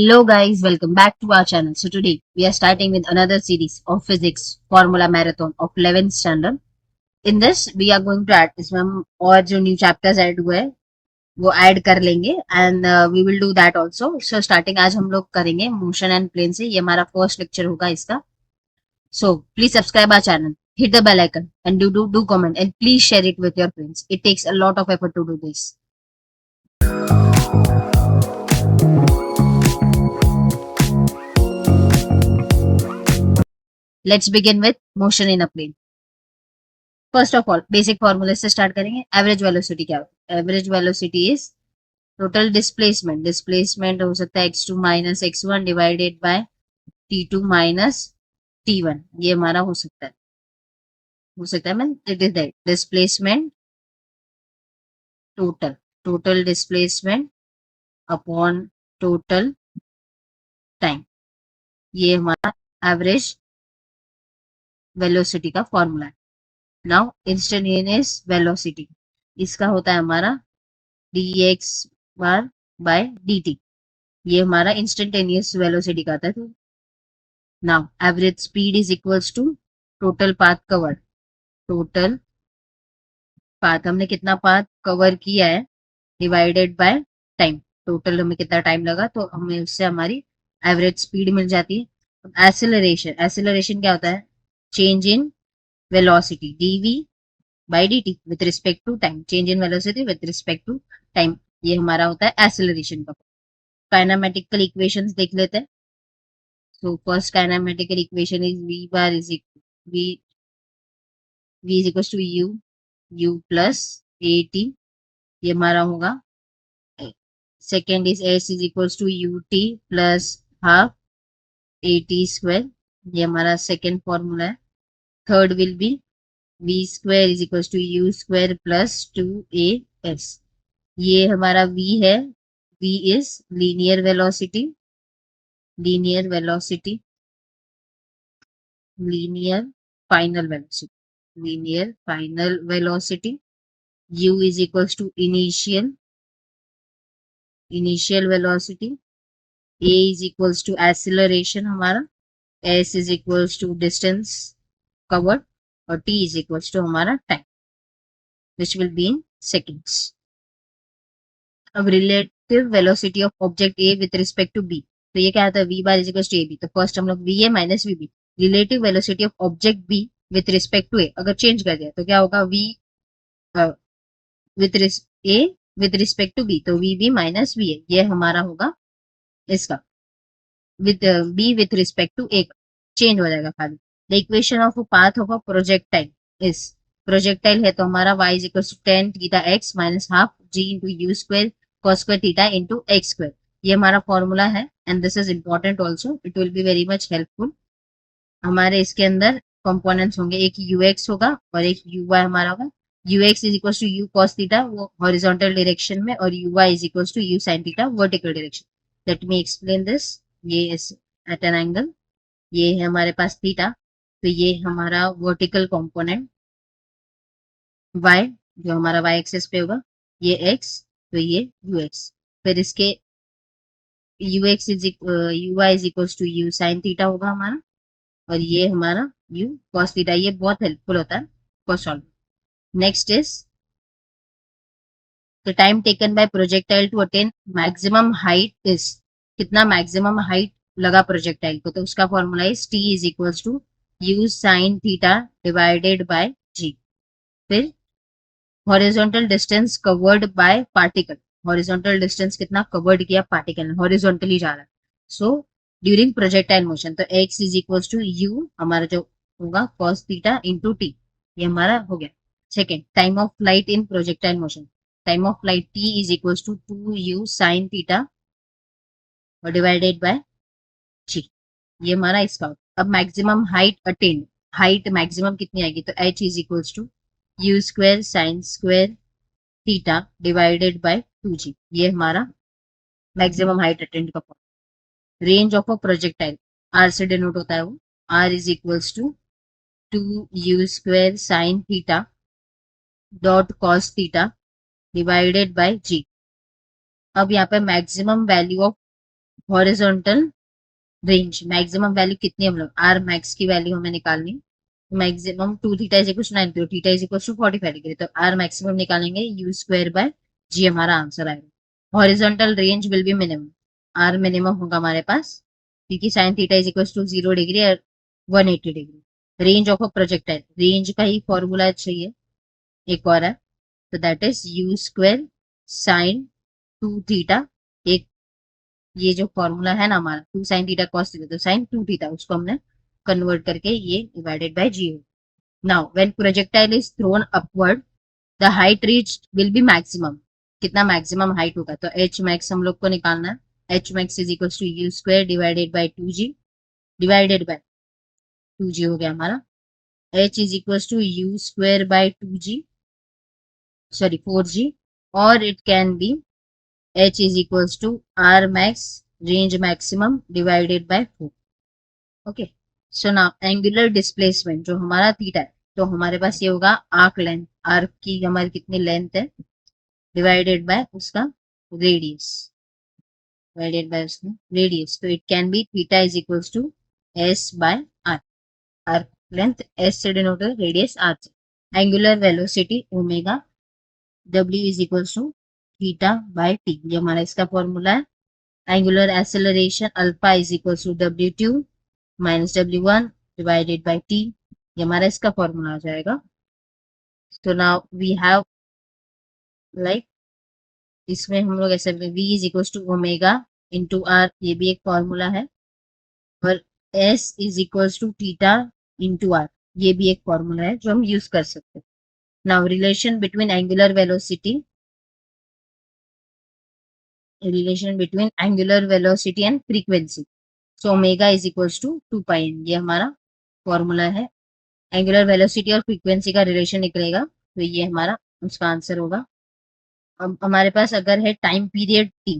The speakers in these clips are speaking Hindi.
Hello guys, welcome back to our channel. So today we are starting with another series of physics formula marathon of 11th standard. In this we are going to add इसमें हम और जो new chapters add हुए हैं वो add कर लेंगे and we will do that also. So starting आज हम लोग करेंगे motion and plane से. ये हमारा first lecture होगा इसका. So please subscribe our channel, hit the bell icon and do comment and please share it with your friends. It takes a lot of effort to do this. Let's begin with motion in a plane. First of all basic फॉर्मूले से स्टार्ट करेंगे. एवरेज वेलोसिटी क्या होती है? Average velocity is total displacement. Displacement हो सकता है x2 minus x1 divided by t2 minus t1. ये हमारा हो सकता है mean it is that displacement total displacement upon total time. ये हमारा एवरेज वेलोसिटी का फॉर्मूला है. नाउ इंस्टेंटेनियस वेलोसिटी इसका होता है हमारा dx बार बाय dt. ये हमारा इंस्टेंटेनियस वेलोसिटी का आता है. Now average speed is equals to total path covered. Total path हमने कितना पाथ कवर किया है डिवाइडेड बाय टाइम. टोटल हमें कितना टाइम लगा तो हमें उससे हमारी एवरेज स्पीड मिल जाती है. एसिलरेशन क्या होता है? Change in velocity dv by dt with respect to time. Change in velocity with respect to time. ये हमारा होता है एक्सेलरेशन का. काइनेमेटिकल इक्वेशंस देख लेते हैं. So first kinematical equation is v bar is equal v is equals to u plus at. ये हमारा होगा. Second is s is equals to ut plus half at square. ये हमारा सेकेंड फॉर्मूला है. Third will be v square is equals to u square plus 2as. ये हमारा v है. v is linear velocity linear final velocity. U is equals to initial velocity. A is equals to acceleration हमारा. S is equals to distance covered और T is equals to हमारा time which will be in seconds. अब relative velocity of object A with respect to B. तो ये क्या आता है? V bar is equals to AB. तो फर्स्ट हम लोग VA minus VB. Relative velocity of object B with respect to A अगर चेंज कर दिया तो क्या होगा? V with A with respect to B तो VB minus VA. ये हमारा होगा इसका with B with respect to A change हो जाएगा खाली. The equation of path of a projectile is projectile है तो हमारा y is equals to tan theta x minus half g into u square cos square theta into x square. ये हमारा फॉर्मूला है and this is important also. It will be very much helpful. हमारे इसके अंदर कंपोनेंट्स होंगे. एक ux होगा और एक uy हमारा होगा. ux is equals to u cos theta वो हॉरिजॉन्टल डायरेक्शन में और uy is equals to u sin theta vertical direction. Let me explain this. ये एट एन एंगल. ये है हमारे पास थीटा तो ये हमारा वर्टिकल कंपोनेंट y जो हमारा y एक्सिस पे होगा. ये x तो ये ux. फिर इसके ux is uy is equals to u sin theta होगा हमारा और ये हमारा u cos थीटा. ये बहुत हेल्पफुल होता है for solve. Next is the time taken by projectile to attain maximum height is. कितना मैक्सिमम हाइट लगा प्रोजेक्टाइल को तो उसका formula is t is equals to u sin theta divided by g. फिर horizontal distance covered by particle. Horizontal distance कितना कवर्ड किया पार्टिकल हॉरिजॉन्टली जा रहा है. सो ड्यूरिंग प्रोजेक्टाइल मोशन तो x is equals to u हमारा जो होगा cos थीटा इंटू t. ये हमारा हो गया. Second time of flight in projectile motion. Time of flight t is equals to 2u sin theta और डिवाइडेड बाय g. ये हमारा इसका. अब maximum height attain. Height maximum कितनी आएगी तो h is equals to u square sine square theta divided by 2g. ये हमारा मैक्सिमम हाइट अटेंड का formula. Range of a projectile r से डिनोट होता है वो. r is equals to 2u square sine theta dot cos theta divided by g. अब यहाँ पे maximum value of horizontal range maximum value कितनी हम लोग आर मैक्स की वैल्यू हमें निकालनी, maximum 2 theta is equal to 90, theta is equal to 45 degree, तो आर मैक्सिमम निकालेंगे यू स्क्वायर बाय जी हमारा आंसर आएगा। Horizontal range will be minimum, R minimum होगा हमारे पास क्योंकि sine theta is equal to 0 degree और 180 degree. Range of a projectile, range का ही फॉर्मूला चाहिए एक और है, तो that is you square sine 2 theta. एक ये जो फॉर्मूला है ना हमारा 2 साइन थीटा कॉस थीटा, तो साइन 2 थीटा उसको हमने कन्वर्ट करके ये डिवाइडेड बाय जी हो। Now when projectile is throne upward the height reach will be maximum, कितना मैक्सिमम हाइट होगा, तो एच मैक्स हम लोग को निकालना है। H max is equal to u square divided by 2g, divided by 2g हो गया हमारा। H is equal to u square by 2g, sorry 4g, और it can be H is equal to R max range maximum divided by 4। Okay, so now angular displacement जो हमारा थीटा है, तो हमारे पास ये होगा आर्क लेंथ, आर्क की हमारी कितनी लेंथ है डिवाइडेड बाय उसका रेडियस, डिवाइडेड बाय उसका रेडियस, तो it can be theta is equals to s by r, arc length s से डिनोट है, रेडियस आर से। एंगुलर वेलोसिटी ओमेगा डब्ल्यू is equals to theta by t, ये हमारा इसका फॉर्मूला है। Angular acceleration alpha is equals to W2 minus W1 divided by t, ये हमारा इसका फॉर्मूला आ जाएगा। तो नाउ वी हैव लाइक इसमें हम लोग ऐसे v is equal to omega into r, ये भी एक फॉर्मूला है, और s is equal to theta into r, ये भी एक फॉर्मूला है जो हम यूज कर सकते हैं। Now relation between angular velocity, relation between angular velocity and frequency, so omega is equal to 2 pi n, ये हमारा फॉर्मूला है। एंगुलर वेलोसिटी और फ्रीक्वेंसी का रिलेशन निकलेगा, तो ये हमारा उसका आंसर होगा। अब हमारे पास अगर है टाइम पीरियड टी,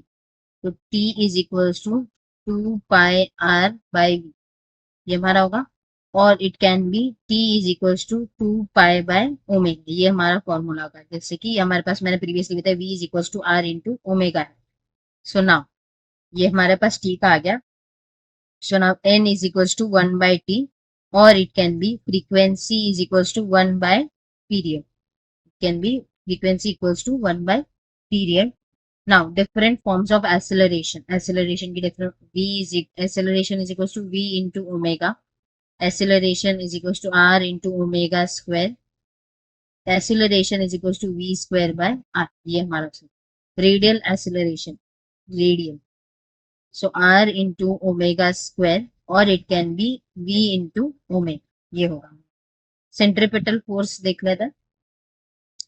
तो t is equal to 2 pi r by v, ये हमारा होगा, और it can be T is equal to 2 pi by omega, ये हमारा फॉर्मूला होगा। जैसे कि हमारे पास मैंने प्रीवियसली बताया V is equal to R into omega है। सो नाउ ये हमारे पास टी का आ गया, so now n is equal to 1 by T, और it can be frequency is equal to 1 by period, can be frequency equals to 1 by period. Now different forms of acceleration, acceleration की different, v is acceleration is equals to v into omega, acceleration is equals to r into omega square, acceleration is equals to v square by r, ये हमारा radial acceleration, radial, so r into omega square, और it can be v into omega, ये होगा। सेंट्रीपिटल फोर्स देख लेते हैं।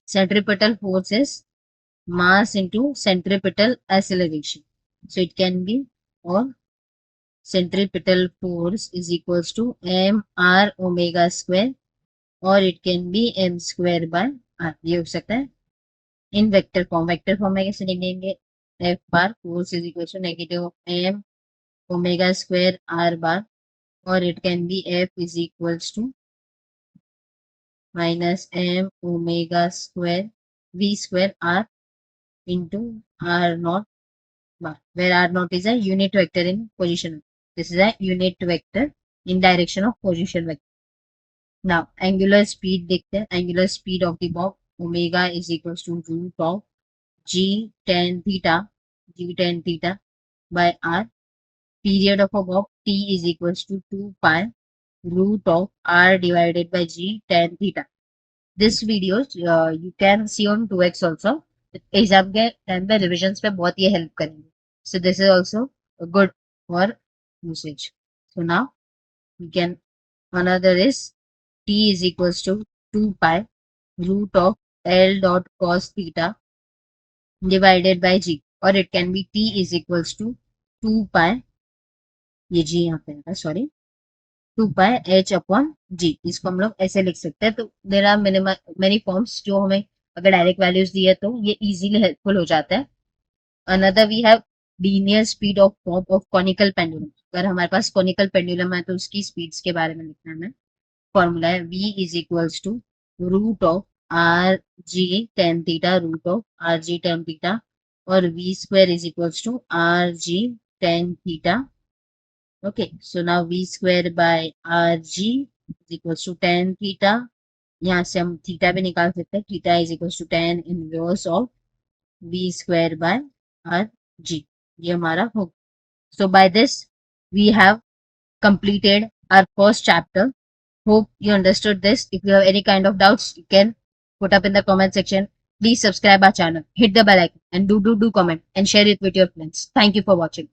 Centripetal force is mass into centripetal acceleration. So it can be, or centripetal force is equals to mr omega square, or it can be m square by r, ये हो सकता है in vector form. Vector form में कैसे लिखेंगे, f bar force is equal to negative m omega square r bar, और it can be f is equals to minus m omega square v square r into r naught bar, where r naught is a unit vector in position. This is a unit vector in direction of position vector. Now angular speed देखते हैं, angular speed of the bob omega is equals to root of g tan theta, g tan theta by r. Period of a bob t is equals to 2 pi root of r divided by g tan theta. This videos you can see on 2x also, exam के टाइम पे रिविजन पे बहुत ये हेल्प करेंगे। So this is also good for usage. So now we can another is T is equals to 2 pi root of L dot cos theta divided by g, और it can be T is equals to 2 pi, ये जी यहाँ पे है sorry, 2 pi h upon g, इसको हम लोग ऐसे लिख सकते हैं। तो देर आर मेनी फॉर्म्स जो हमें अगर डायरेक्ट वैल्यूज दिए तो ये इजीली हेल्पफुल हो जाता है। Another we have linear speed of bob of conical pendulum, अगर हमारे पास कॉनिकल पेंडुलम है तो उसकी स्पीड्स के बारे में लिखना है हमें। फॉर्मूला है v is equals to root of r g tan theta, root of r g tan theta, और v square is equals to r g tan theta. Okay, so now v square by rg is equals to tan theta. यहाँ से हम थीटा भी निकाल सकते हैं. Theta is equals to tan inverse of v square by rg. ये हमारा होगा. So by this we have completed our first chapter. Hope you understood this. If you have any kind of doubts, you can put up in the comment section. Please subscribe our channel, hit the bell icon, and do comment and share it with your friends. Thank you for watching.